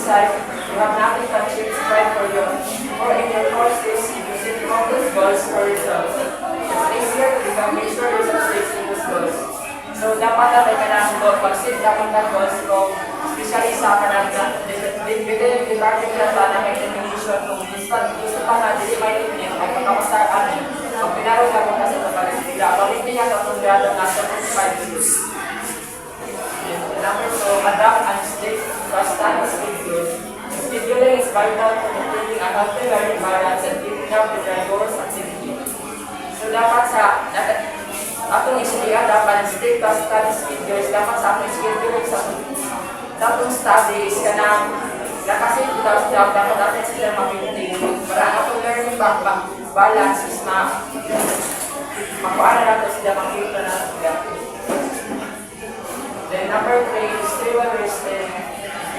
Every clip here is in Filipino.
side, you have nothing to achieve strive for you. Or in your courses, you set focus goals for results. It's easier to become mature with success in those goals. So dapat natin ka ng goal, pag-set dapat ng goals kung especially sa kanang within the department na na may definition kung gusto pa na dili may limit ay pagkamastaan pag pinaro ka kung kasi kapag pag-ibig niya kapag gano'n na 75 years. Number 2, adapt and stick to a standard schedule. Scheduling is vital to maintaining a healthy learning balance and keeping up with your goals activity. So dapat sa atong isilian dapat stick to a study schedule. Dapat sa atong schedule sa atong studies ka na kasi dapat natin sila mag-maintain para atong learning balance is makuha na natin sila makita na sila. Then number 3, stay well rested.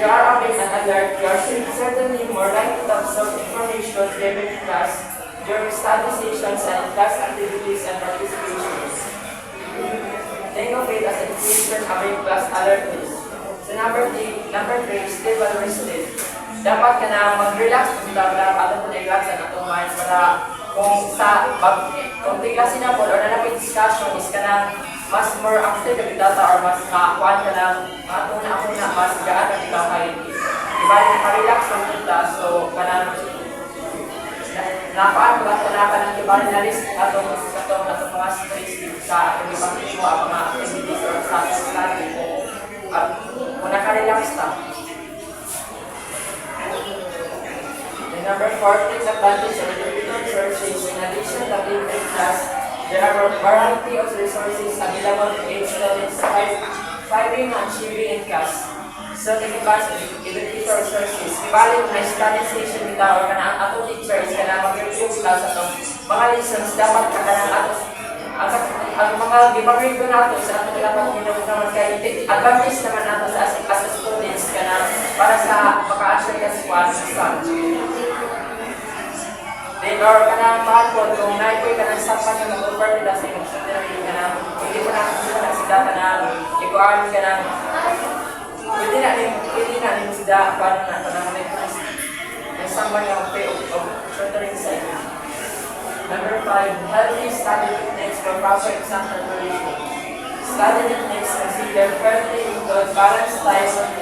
You are awake and alert. You are certainly more likely to absorb information given in class during study sessions and class activities and participations. Think of it as an indication of a class alertness. So number 3, stay well rested. Dapat ka na mag-relax kung ato po na-relax ang atong mind para kung tiglasin na po or nanapit discussion is ka na mas more active ka data or mas makakuan ka ng atong na ako na mas gaan ang ikaw kayo. Diba yung pa-relax ang kita so ka na nakuan ba ka na ka ng diba na list atong mga stress sa atong ipagkiko ang mga activities or sa study at kung nakarelax ta. Number 4, take advantage of individual resources. In addition to being in class, there are a variety of resources available to aid students thriving and achieving in class. So, take advantage of individual resources. Ibalik na study station nila or kanang atong teachers ka na mag-review class atong mga lessons dapat ka kanang ang mga gipag-review nato sa atong dapat naman kay advantage naman nato sa as a students ka na para sa maka-answer ka sa exam. Then, or ka na mahapon, kung na-ikoy ka ng sapan yung mag-over nila sa imong study ka na, hindi mo na sila ka na, ikuan ka na, pwede na rin sila, paano na ka na, may saman yung pay of tutoring sa inyo. Number 5, healthy study techniques for proper exam preparation. Study techniques consider fairly include balanced styles of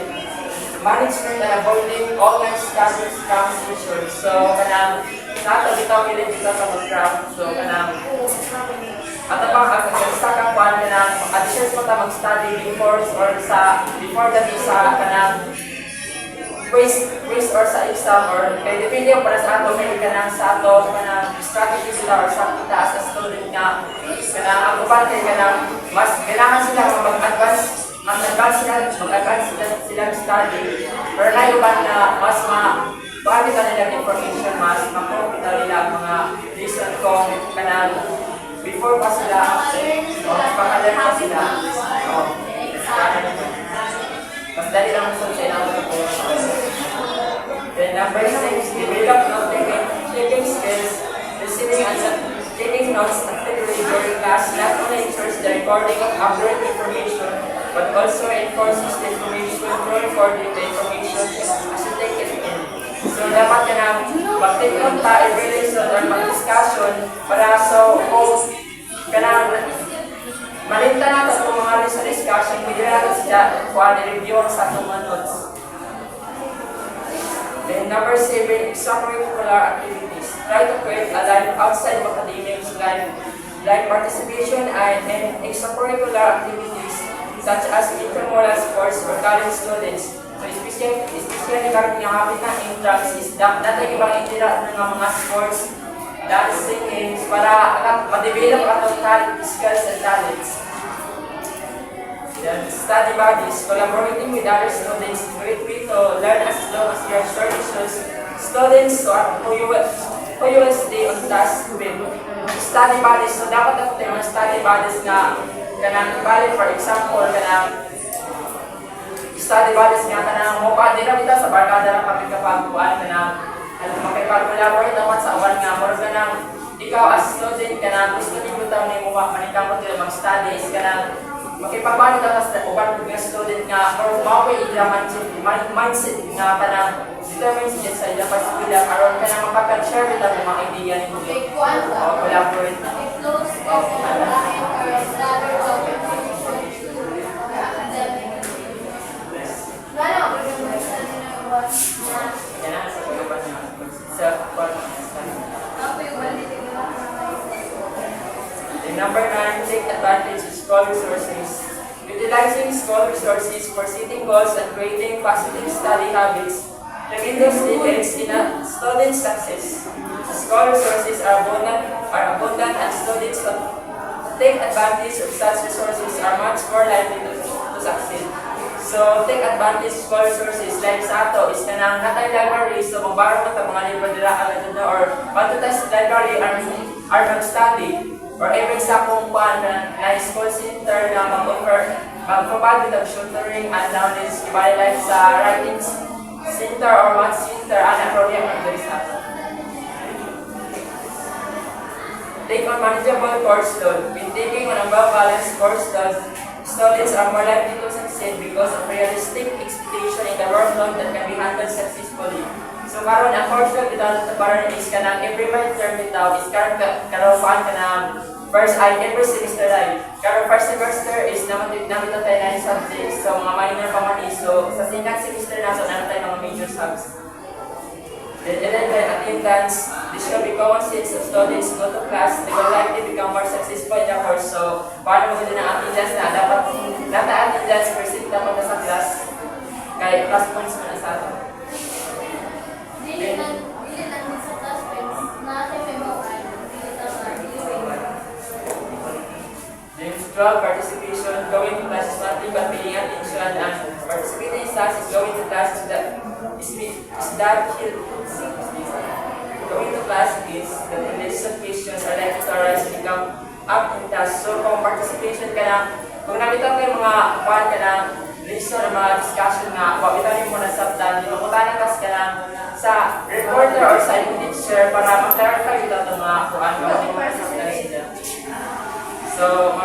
management and avoiding online studies scams issues. So, kanang nato dito pilit dito sa mag-craft. So, kanang ato pang sa kang kuan kanang additions mo ta mag-study before dati sa kanang quiz or sa exam or kay depende yung para sa ato may kanang sa ato kanang strategy sila or sa kita as a student nga kanang ako pa kay kanang mas kailangan sila mag-advance sila study pero na yung na mas bakit ka nila information mas makapita nila mga reason kung kanang before pa sila o pag-alert pa sila mas dali lang sa sila then number 6, develop note-taking skills, receiving and taking notes actively during class not only ensures the recording of accurate information but also enforces the information through recording the information as you take it in. So dapat ka na mag-take note ta every lesson or mag-discussion para so kung ka na malinta natin itong mga lesson discussion, pwede natin siya kung review sa itong mga notes. Then number 7, extracurricular activities. Try to create a life outside of academics like participation and extracurricular activities such as intramural sports for college students. So especially kahit yung habit na intrams is natin ibang itira ng mga sports, dancing games para ma-develop ang skills and talents. Then study bodies, collaborating with other students, great way to learn as long as you are short issues. Students who you will stay on task with. Study bodies, so dapat ako tayo mga study bodies na kanang bali for example, kanang study bodies nga kanang mukha din na kita sa barkada ng kapit-kapaguan kanang makipag-collaborate naman sa awan nga more kanang ikaw as student kanang gusto niyo taon ni mo manikamot yung mag-studies kanang makipagbanit ka sa uban ng student nga or maway ila mindset nga kanang determine siya sa ila particular aron ka na makapag-share with ang mga idea nito. O collaborate. Yan na sa pagkakas niya. Sa number 9, take advantage of school resources. Utilizing school resources for setting goals and creating positive study habits tremendous defects in a student's success. School resources are abundant and students who take advantage of such resources are much more likely to succeed. So, take advantage of school resources like sa ato is kanang natay library, so magbaro mo ta mga libro nila agad na or matutas library are mag-study. Or even sa kung kuan na school center na mag-provide with tutoring and knowledge like sa writing center or math center and program ng Garisata. Take on manageable course load. When taking on a well-balanced course load, students are more likely to succeed because of realistic expectation in the workload that can be handled successfully. So karon ang course load ito karon is kanang every midterm bitaw is karon kanang first every semester ay karon first semester is naman tayo 9 subjects so mga minor pa man is so sa second semester na so naman tayo mga major subjects. And then attendance, this will be common sense of students go to class, they will likely become more successful in the course. So paano mo din ang attendance na dapat attendance percent dapat na sa class kay plus points mo na sa ato. Dili lang sa class points natin may mga Then 12, participation, going to classes monthly but paying attention and participating in classes, going to classes going to class is the list of questions are likely to arise and become up in task. So kung participation ka lang, kung nakita kayo mga kuhan ka lang, listen ng mga discussion nga, wabitanin mo na sabtan, lumutanin ka lang sa reporter or sa teacher para mag-clarify ito ng mga kuhan ka, hindi mo na sila. So,